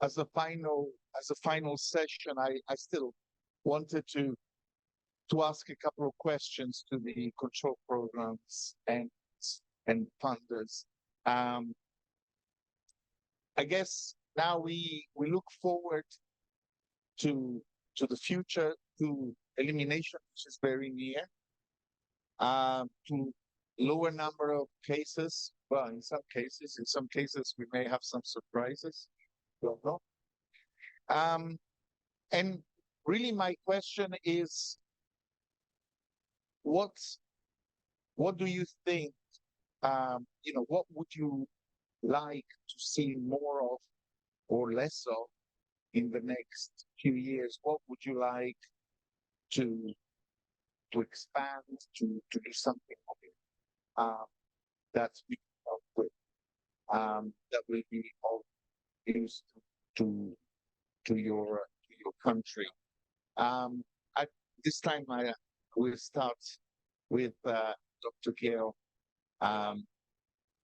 as a final session, I still wanted to ask a couple of questions to the control programs and funders. I guess now we look forward to the future, to elimination, which is very near, to lower number of cases. Well, in some cases we may have some surprises. Don't know. And really, my question is, what do you think? What would you like to see more of or less of in the next few years? What would you like to expand, to do something of it that's with that will be of use to your country? At this time, I will start with Dr. Gale,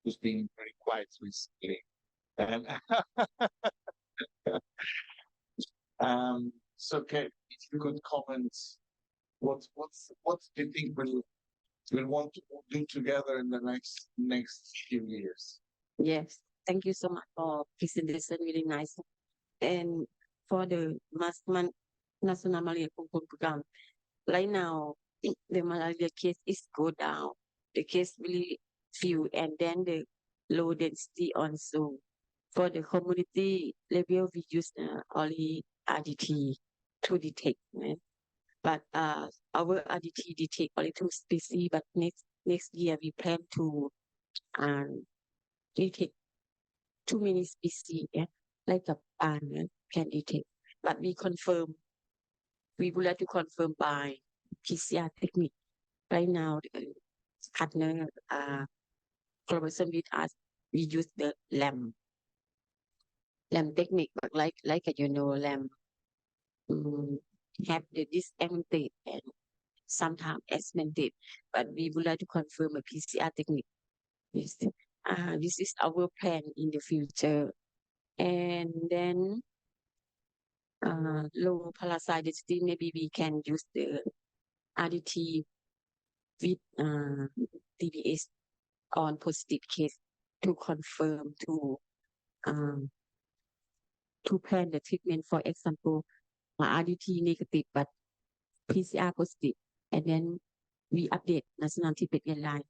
who's been very quiet recently. And so, okay, if you could comment, what do you think we'll want to do together in the next few years? Yes, thank you so much for presentation. Really nice. And for the National Malaria Control Programme, right now the malaria case is go down. The case really few, and then the low density also. For the community level, we use only RDT to detect. But our RDT detect only 2 species. But next year we plan to detect too many species, like a pan can detect. But we would like to confirm by PCR technique. Right now, the partner collaboration with us, we use the LAM technique, but like LAM have the disaggregate and sometimes augmented, but we would like to confirm a PCR technique. Yes. This is our plan in the future. And then low parasite density, maybe we can use the RDT with TBS on positive case to confirm to plan the treatment. For example, RDT negative but PCR positive, and then we update national treatment guideline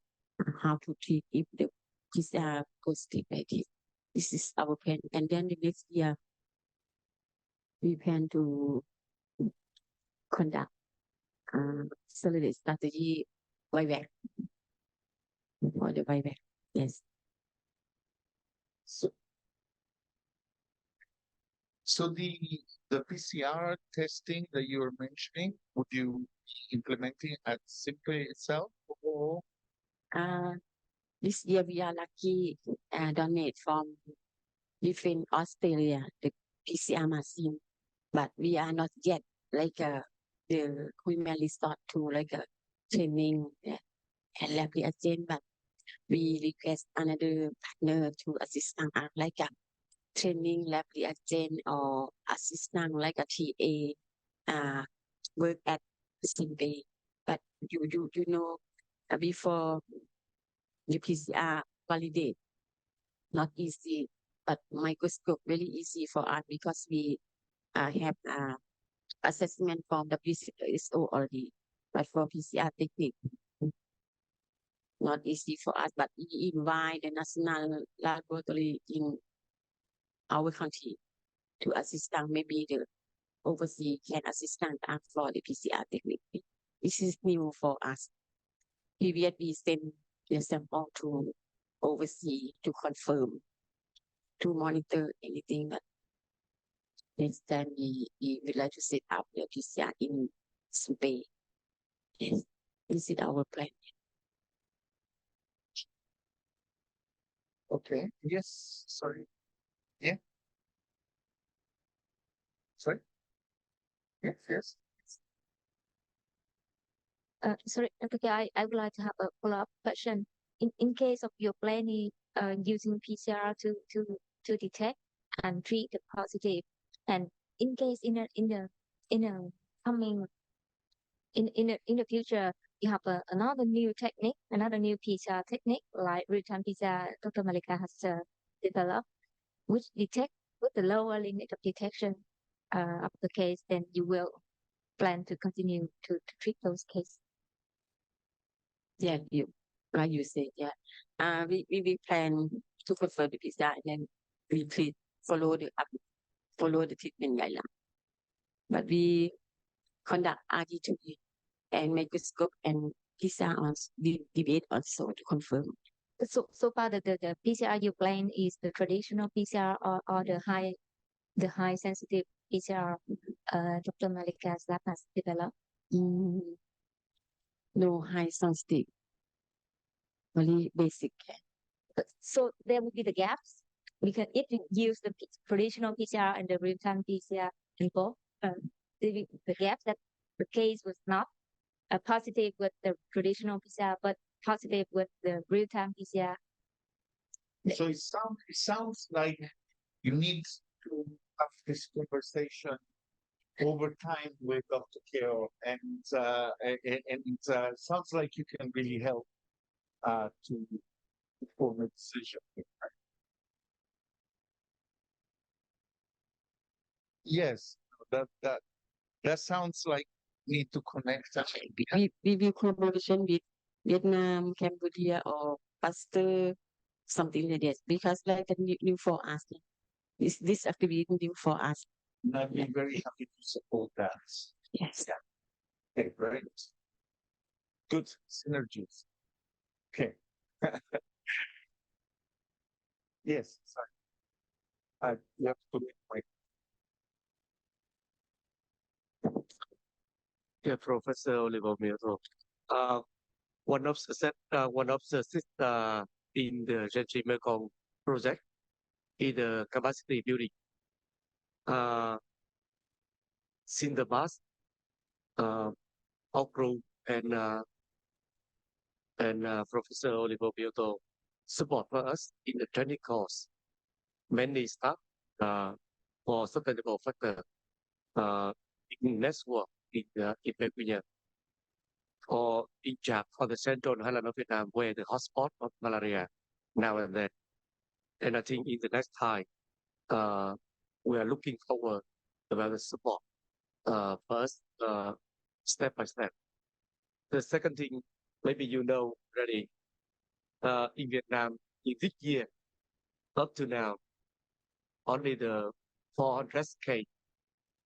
how to treat if the PCR positive like this. This is our plan, and then the next year we plan to conduct solid strategy VIVAC for the VIVAC. Yes. So the PCR testing that you were mentioning, would you be implementing at Simply itself, or? This year we are lucky donate from different Australia the PCR machine, but we are not yet like the human resort to like a training and lab reagent, but we request another partner to assist us like a training lab reagent or assistant like a TA work at Simply. But you know before the PCR validate, not easy, but microscope very easy for us because we have assessment from WHO already. But for PCR technique, not easy for us. But we invite the national laboratory in our country to assist them. Maybe the overseas can assist us for the PCR technique. This is new for us. Previous we send the sample to overseas to confirm, to monitor anything. But next time we would like to set up the PCR in Spain. Yes, this is our plan. Okay. Yes. Sorry. Yeah. Sorry. Yes. Yes. Sorry, okay, I would like to have a follow-up question. In case of your planning using PCR to detect, and treat the positive. And in case in a coming in the future, you have another new technique, another new PCR technique like real-time PCR Dr. Malika has developed, which detect with the lower limit of detection of the case, then you will plan to continue to treat those cases. Yeah, like you said, yeah. We plan to confirm the PCR and then we treat, follow the treatment guideline. But we conduct RT2 and microscope and PCR on debate also to confirm. So far the PCR you plan is the traditional PCR or the high sensitive PCR Dr. Malika's lab has developed. No high sensitive, only basic. So there will be the gaps because if you use the traditional PCR and the real-time PCR in both, the gaps that the case was not positive with the traditional PCR, but positive with the real-time PCR. So it sounds like you need to have this conversation over time with Dr. Keo, and it sounds like you can really help to form a decision. Yes, that sounds like need to connect. We will collaboration with Vietnam, Cambodia, or Pasteur, something like that, because like the new for us. This activity new for us. I'd be very happy to support that. Yes. Yeah. Okay, great. Good synergies. Okay. Yes, sorry. You have to make my Yeah, Professor Oliver Miro. One of the in the GenRe-Mekong project is the capacity building. Since the past, our group and Professor Oliver Miro support for us in the training course. Many staff for sustainable factor in network in Vietnam or in Chap for the central highland of Vietnam, where the hotspot of malaria now and then. And I think in the next time, we are looking forward about the support. First, step by step. The second thing, maybe you know already, in Vietnam, in this year, up to now, only the 400K,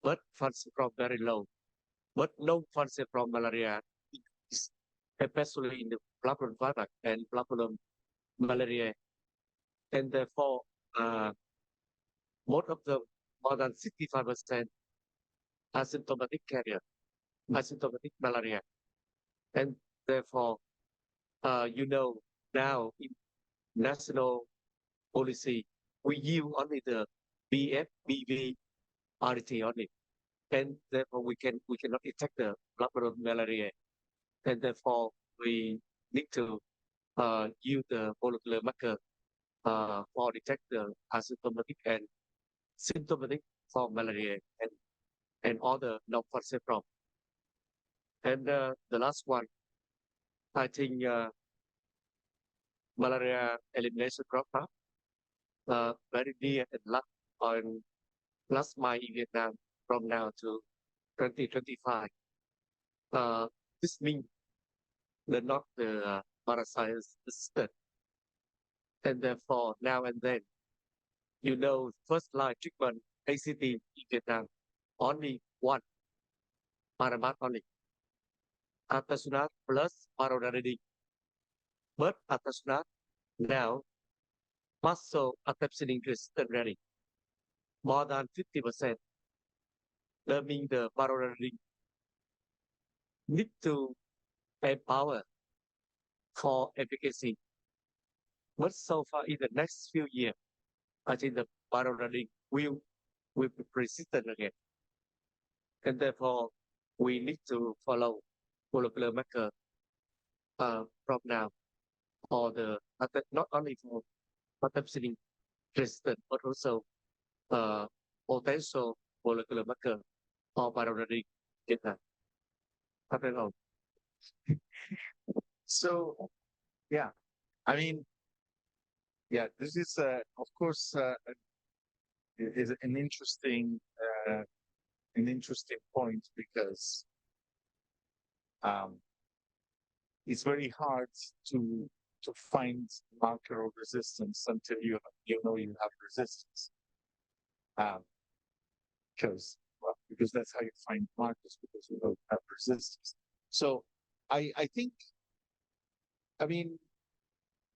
but funds from very low, but no funds from malaria, especially in the problem virus and problem malaria. And therefore, most of them, more than 65% asymptomatic carrier, asymptomatic malaria. And therefore, now in national policy, we use only the BF, RT only. And therefore, we cannot detect the blood malaria. And therefore, we need to use the molecular marker for detect the asymptomatic and symptomatic for malaria and other non-function from. And the last one, I think Malaria Elimination Program, very near and last mile in Vietnam from now to 2025. This means not the parasites resistant. And therefore, now and then, first line treatment, ACT in Vietnam, only one, Paramat only. Atasunak plus Paronaridine. But Atasunak now, muscle atepsinin resistant ready. More than 50%. That means the Paronaridine need to empower for efficacy. But so far, in the next few years, I think the Paronaridine will be persistent again. And therefore, we need to follow molecular marker from now for the not only for atepsinin resistant, but also potential molecular marker or virology data. So, yeah, I mean, yeah, this is, of course, is uh, an interesting point because um, it's very hard to find marker of resistance until you know you have resistance. Because that's how you find markers, because you don't have resistance. So I think, I mean,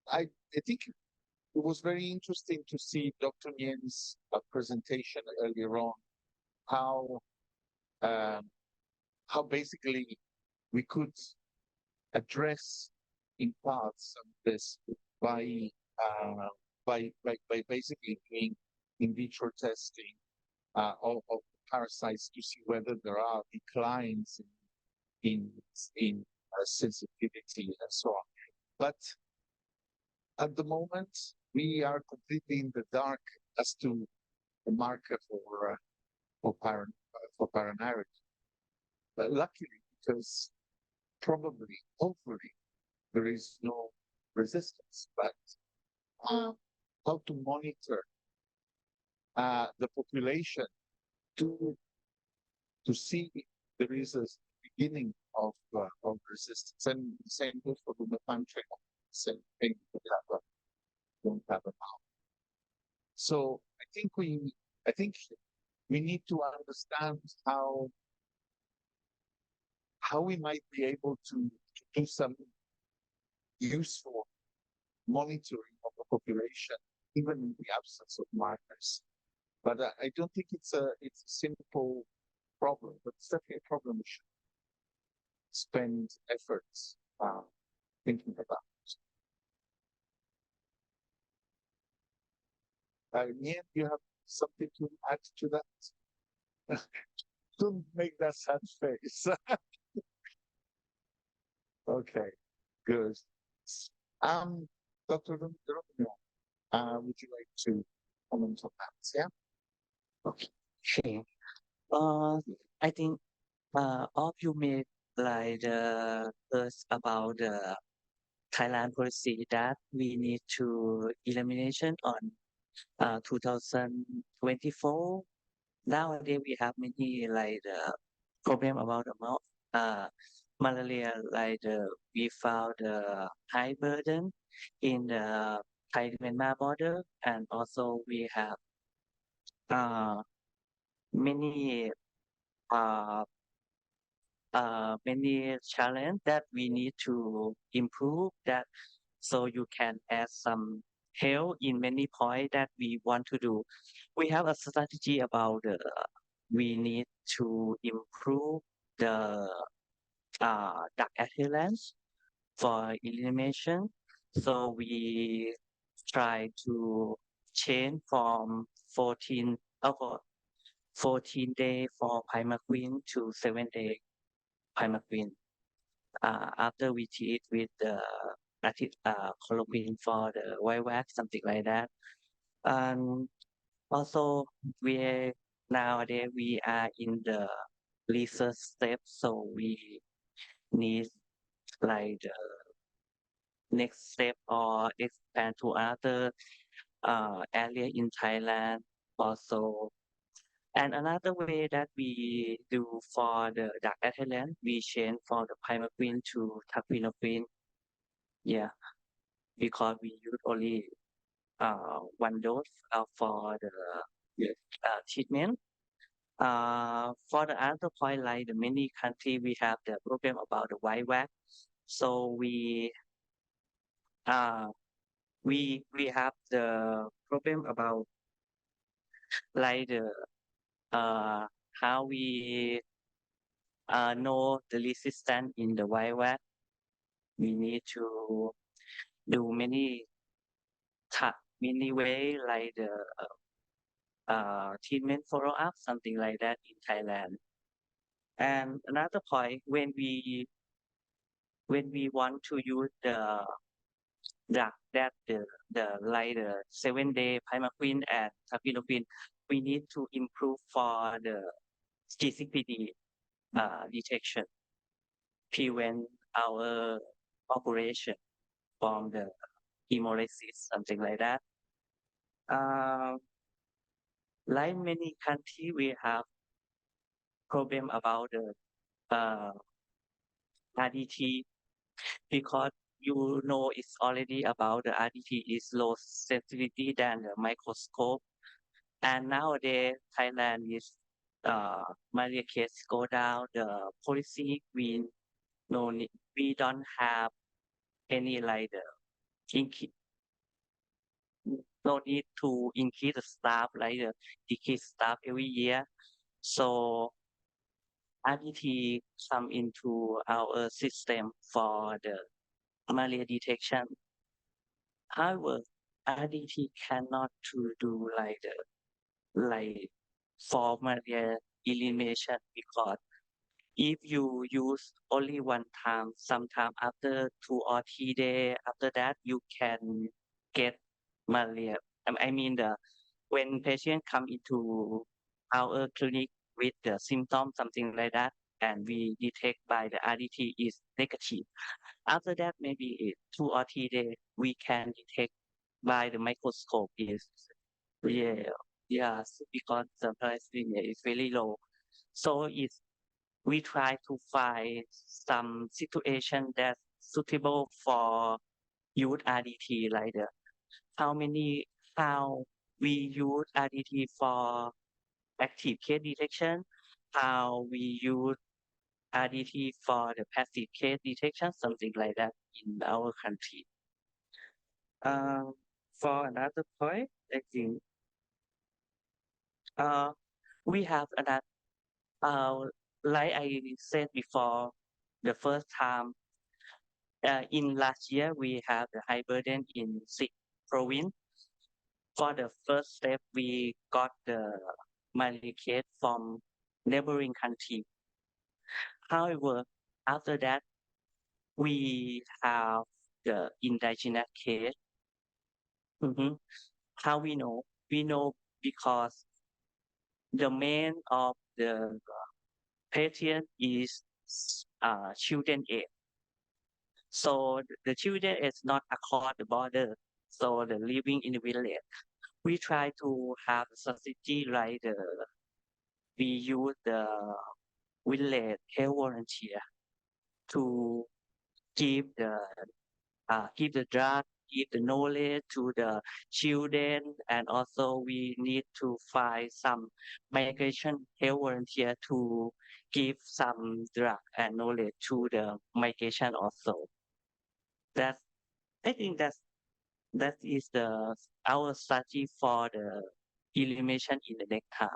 I think it was very interesting to see Dr. Nguyen's presentation earlier on, how um, how basically we could address in part some of this by by basically doing in vitro testing of parasites to see whether there are declines in sensitivity and so on. But at the moment, we are completely in the dark as to the marker for paranarity. But luckily, because probably, hopefully, there is no resistance. But how to monitor the population to see if there is a beginning of resistance, and the same goes for the country. Same thing we don't have a now. So I think we need to understand how we might be able to do some useful monitoring of the population, even in the absence of markers. But I don't think it's a simple problem, but it's definitely a problem we should spend efforts thinking about. Nguyen, you have something to add to that? Don't make that sad face. Okay, good. Dr. Romeo, would you like to comment on that? Yeah. Okay. I think all of you made like first about the Thailand policy that we need to elimination on 2024. Nowadays we have many like problem about malaria, like we found high burden in the Thai-Myanmar border, and also we have many uh, many challenge that we need to improve that, so you can add some help in many points that we want to do. We have a strategy about we need to improve the duck adherence for elimination. So we try to change from 14 for 14 day for Primaquine to 7-day Primaquine. After we treat with the chloroquine for the white wax, something like that. And also nowadays we are in the research step, so we need like the next step or expand to other area in Thailand also. And another way that we do for the duck adherence, we change for the Primaquine to Tacrinoquine. Yeah, because we use only one dose for the treatment. For the other point, like the many country, we have the problem about the white wax. So we have the problem about like the how we know the resistance in the white wax. We need to do many way like the treatment follow up, something like that in Thailand. And another point, when we want to use the drug that the like the 7-day Primaquine and Tacrinoquine, we need to improve for the GCPD detection, prevent our operation from the hemolysis, something like that. Like many countries, we have problem about the RDT because you know it's already about the RDT is low sensitivity than the microscope. And nowadays, Thailand is malaria case go down. The policy we don't have any like the no need to increase the staff like the decrease staff every year. So RDT come into our system for the malaria detection. However, RDT cannot to do like for malaria elimination because if you use only one time, sometime after 2 or 3 days, after that you can get malaria. I mean when patient come into our clinic with the symptom, something like that, and we detect by the RDT is negative. After that, maybe 2 or 3 days, we can detect by the microscope is yeah, yes, because the thalassemia is very low. So it's we try to find some situation that's suitable for use RDT, like how we use RDT for active case detection, how we use RDT for the passive case detection, something like that in our country. For another point, I think we have another like I said before, the first time in last year we have the high burden in 6 province. For the first step, we got the malaria case from neighboring country. However, after that, we have the indigenous case. How we know? We know because the main of the patient is children age. So the children is not across the border. So the living in the village. We try to have a strategy like we use the village health volunteer to give the drug, give the knowledge to the children, and also we need to find some migration health volunteer to give some drug and knowledge to the migration also. That I think that is our strategy for the elimination in the next time,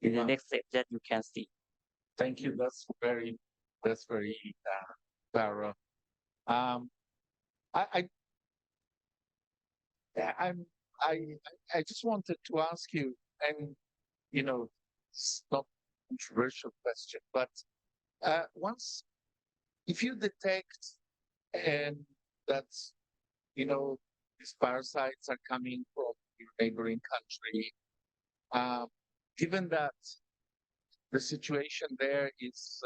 in the next step that you can see. Thank you. That's very thorough. I I just wanted to ask you, and it's not a controversial question, but once if you detect and that's these parasites are coming from your neighboring country, given that the situation there is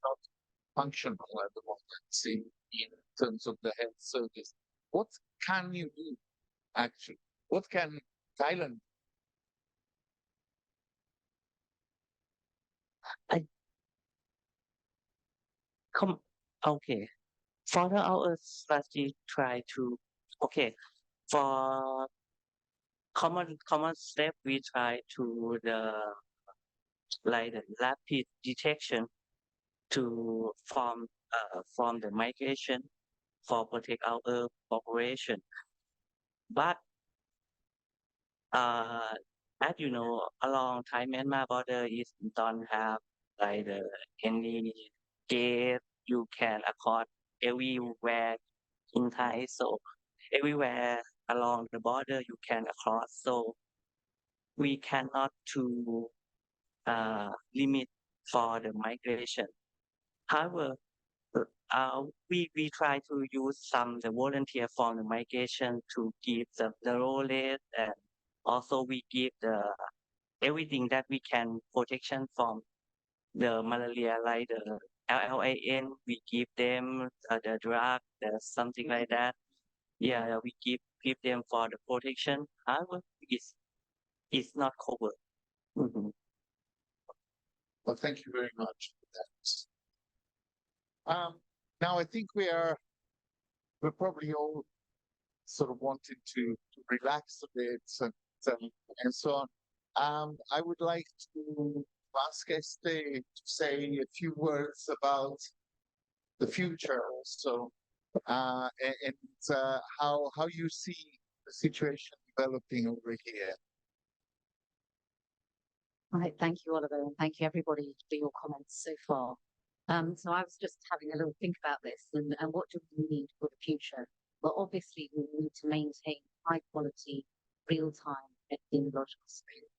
not functional at the moment in terms of the health service. What can you do actually? What can Thailand Okay. For our strategy, try to for common step we try to the rapid detection to from the migration for protect our population. But as you know, along Thai Myanmar border is don't have any gate you can across everywhere in Thai. So everywhere along the border you can across. So we cannot to limit for the migration. However, we try to use the volunteer from the migration to give the knowledge and Also, we give everything that we can protection from the malaria, like the LLAN. We give them the drug, something like that. Yeah, we give them for the protection. However, it's not covered. Mhm. Well, thank you very much for that. Now I think we're probably all sort of wanting to relax a bit and so on. I would like to ask Este to say a few words about the future also, and how you see the situation developing over here. Right, thank you, Oliver, and thank you everybody for your comments so far. So I was just having a little think about this and what do we need for the future? Well, obviously we need to maintain high quality, real-time epidemiological screening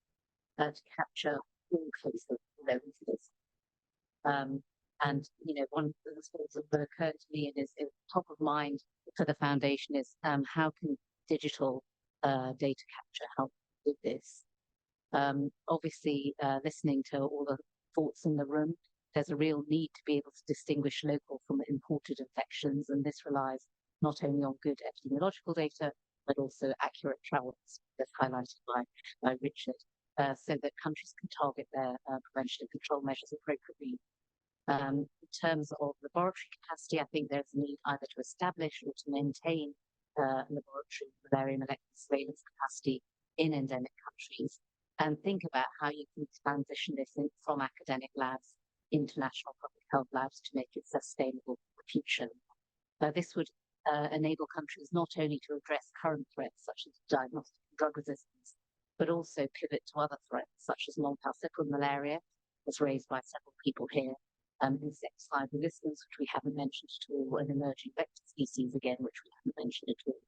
to capture all cases of their incidence. And one of the things that occurred to me and is top of mind for the foundation is how can digital data capture help with this? Obviously, listening to all the thoughts in the room, there's a real need to be able to distinguish local from imported infections, and this relies not only on good epidemiological data, but also accurate travel, as highlighted by Richard, so that countries can target their prevention and control measures appropriately. In terms of laboratory capacity, I think there's a need either to establish or to maintain laboratory malaria molecular surveillance capacity in endemic countries, and think about how you can transition this from academic labs into national public health labs to make it sustainable for the future. This would enable countries not only to address current threats such as diagnostic drug resistance, but also pivot to other threats such as non-falciparum malaria, as raised by several people here, insecticide resistance, which we haven't mentioned at all, and emerging vector species again, which we haven't mentioned at all.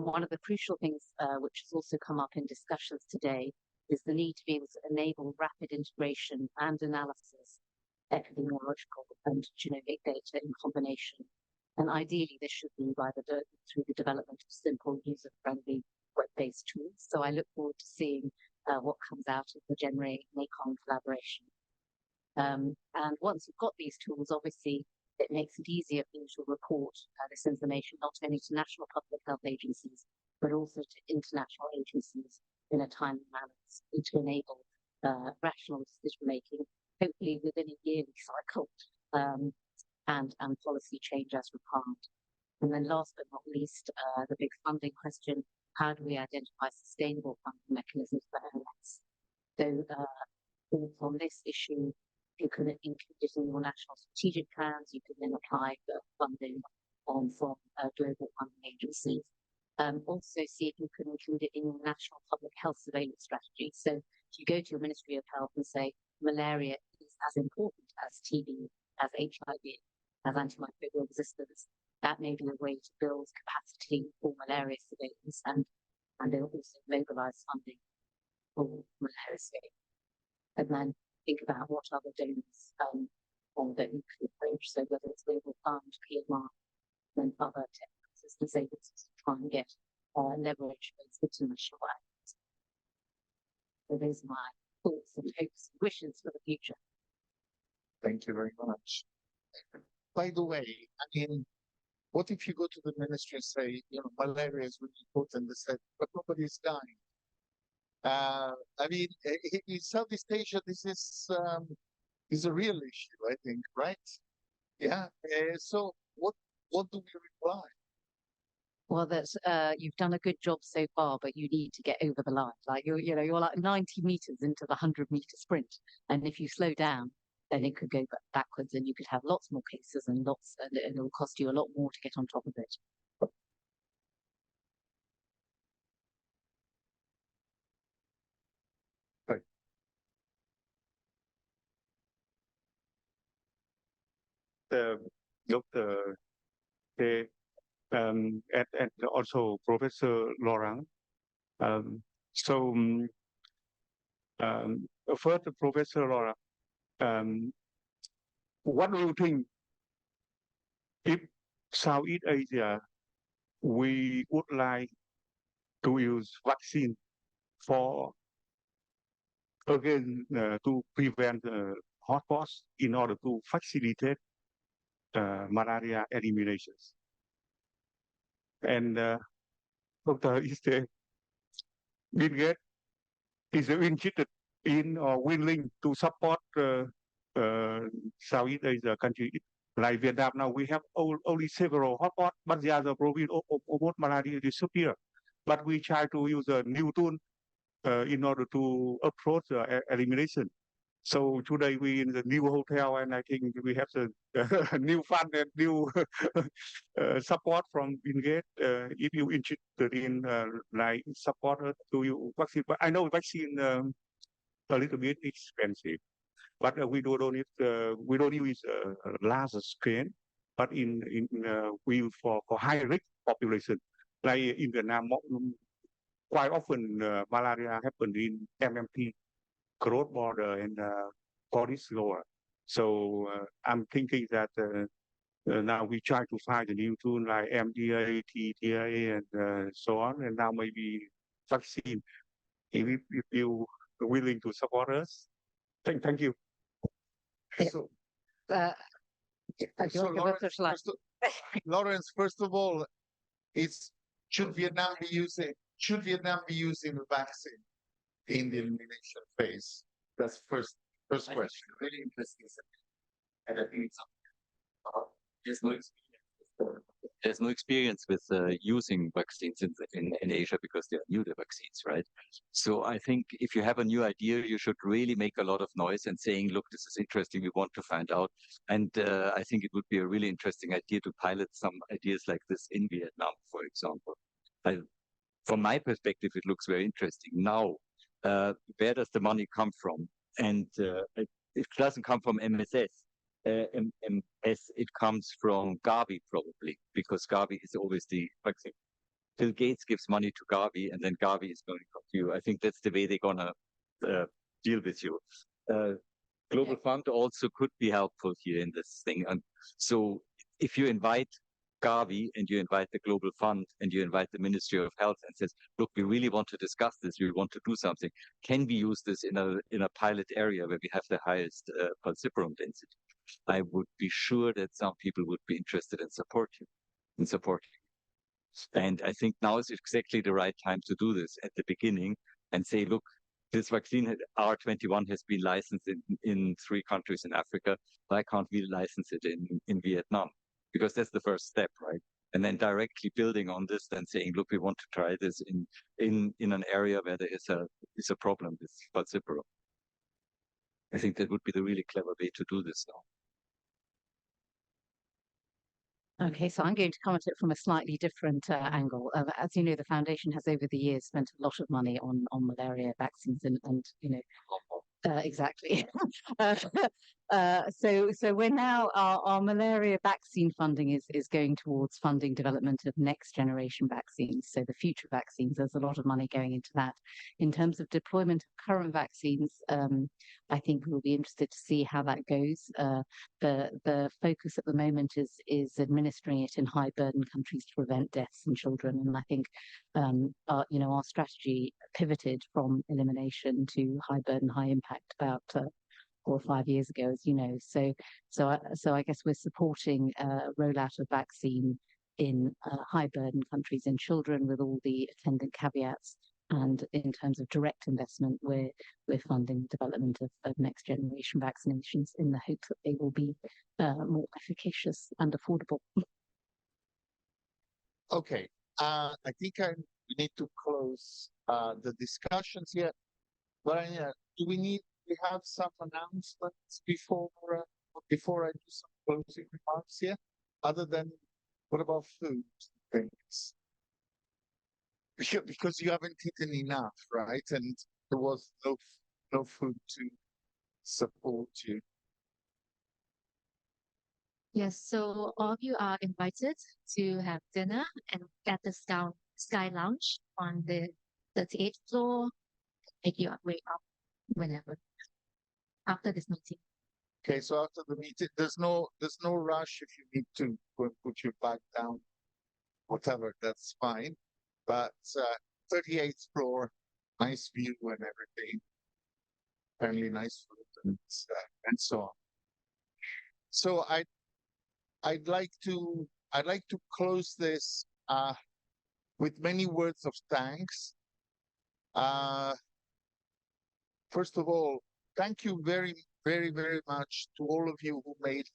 One of the crucial things which has also come up in discussions today is the need to be able to enable rapid integration and analysis of epidemiological and genomic data in combination. And ideally, this should be through the development of simple, user-friendly, web-based tools. So I look forward to seeing what comes out of the GenRe-Mekong collaboration. And once you've got these tools, obviously, it makes it easier for you to report this information not only to national public health agencies, but also to international agencies in a timely manner to enable rational decision-making, hopefully within a yearly cycle, and policy change as required. And then last but not least, the big funding question, how do we identify sustainable funding mechanisms for MS? So on this issue, you can include it in your national strategic plans. You can then apply for funding from global funding agencies. Also see if you can include it in your national public health surveillance strategy. So if you go to your Ministry of Health and say malaria is as important as TB, as HIV, as antimicrobial resistance, that may be a way to build capacity for malaria surveillance and they'll also mobilize funding for malaria surveillance. And then think about what other donors that you could approach. So whether it's Global Fund, PMR, and other technical assistance agencies to try and get leverage those international actors. So those are my thoughts and hopes and wishes for the future. Thank you very much. By the way, I mean, what if you go to the ministry and say, malaria is really important? They said, but nobody's dying. I mean, in Southeast Asia, this is a real issue, I think, right? Yeah. So what do we reply? Well, that's you've done a good job so far, but you need to get over the line. Like you're like 90 meters into the 100-meter sprint, and if you slow down, then it could go backwards, and you could have lots more cases and it'll cost you a lot more to get on top of it. Dr. K, and also Professor Laurent. First, Professor Laurent, what do you think if Southeast Asia we would like to use vaccine for again to prevent hotspots in order to facilitate malaria eliminations. And Dr. Iste Bill Gates is interested in or willing to support Southeast Asia country like Vietnam. Now we have only several hotspots, but the other province almost malaria disappear. But we try to use a new tool in order to approach elimination. So today we in the new hotel, and I think we have the new fund and new support from Bill Gates. If you interested in like support to you vaccine, but I know vaccine a little bit expensive, but we don't use large scale, but we for high risk population like in Vietnam. Quite often malaria happens in MMP, cross border, and police lower. So I'm thinking that now we try to find a new tool like MDA, TTA, and so on, and now maybe vaccine. If you are willing to support us, thank you. So, Do you want to go first, Lawrence, first of all, should Vietnam be using the vaccine in the elimination phase? That's first question. Really interesting. And I think it's there's no experience. There's no experience with using vaccines in Asia because they are new to vaccines, right? So I think if you have a new idea, you should really make a lot of noise and saying, look, this is interesting, we want to find out. And I think it would be a really interesting idea to pilot some ideas like this in Vietnam, for example. From my perspective, it looks very interesting. Now, where does the money come from? And it doesn't come from MSS. It comes from Gavi probably, because Gavi is always the vaccine. Bill Gates gives money to Gavi, and then Gavi is going to come to you. I think that's the way they're gonna deal with you. Global Fund also could be helpful here in this thing. And so if you invite Gavi and you invite the Global Fund and you invite the Ministry of Health and says, look, we really want to discuss this, we want to do something. Can we use this in a pilot area where we have the highest falciparum density? I would be sure that some people would be interested in supporting. And I think now is exactly the right time to do this at the beginning and say, look, this vaccine R21 has been licensed in 3 countries in Africa. Why can't we license it in Vietnam? Because that's the first step, right? And then directly building on this, then saying, look, we want to try this in an area where there is a problem with falciparum. I think that would be the really clever way to do this now. Okay, so I'm going to come at it from a slightly different angle. As you know, the foundation has over the years spent a lot of money on malaria vaccines, and you know, exactly. So we're now our malaria vaccine funding is going towards funding development of next generation vaccines. So the future vaccines, there's a lot of money going into that. In terms of deployment of current vaccines, I think we'll be interested to see how that goes. The focus at the moment is administering it in high burden countries to prevent deaths in children, and I think our strategy pivoted from elimination to high burden, high impact about 4 or 5 years ago, as you know. So I guess we're supporting rollout of vaccine in high burden countries in children with all the attendant caveats. And in terms of direct investment, we're funding the development of next generation vaccinations in the hope that they will be more efficacious and affordable. Okay, I think we need to close the discussions here. But do we have some announcements before I do some closing remarks here? Other than what about food things? Because you haven't eaten enough, right? And there was no food to support you. Yes, so all of you are invited to have dinner and at the Sky Lounge on the 38th floor. Make your way up whenever after this meeting. Okay, so after the meeting, there's no rush if you need to put your bag down, whatever, that's fine. But 38th floor, nice view and everything. Apparently nice food and so on. So I'd like to close this with many words of thanks. First of all, thank you very, very, very much to all of you who made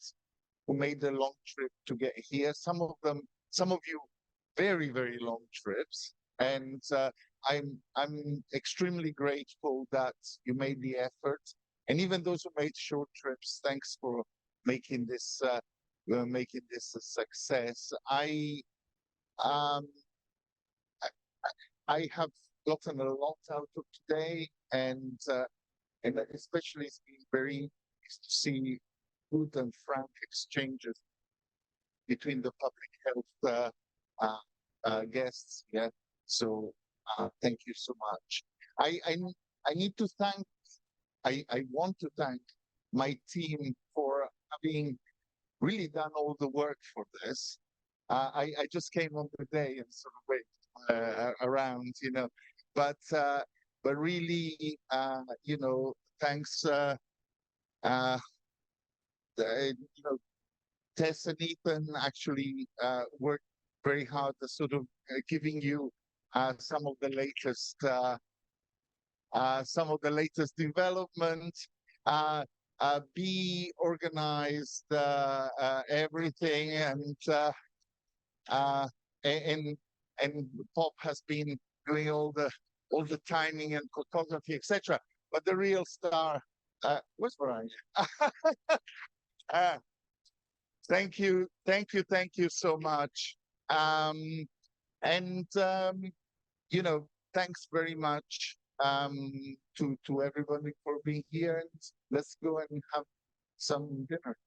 the long trip to get here. Some of you, very, very long trips, and I'm extremely grateful that you made the effort. And even those who made short trips, thanks for making this a success. Um, I have gotten a lot out of today, and especially it's been very nice to see good and frank exchanges between the public health guests. Yeah, so thank you so much. I need to thank. I want to thank my team for having really done all the work for this. I just came on the day and sort of wait around, but really, thanks, Tess and Ethan actually worked very hard to sort of giving you some of the latest development. Be organized everything, and Pop has been doing all the timing and photography, etc. But the real star, where's Brian? Thank you so much. Thanks very much to everybody for being here, and let's go and have some dinner.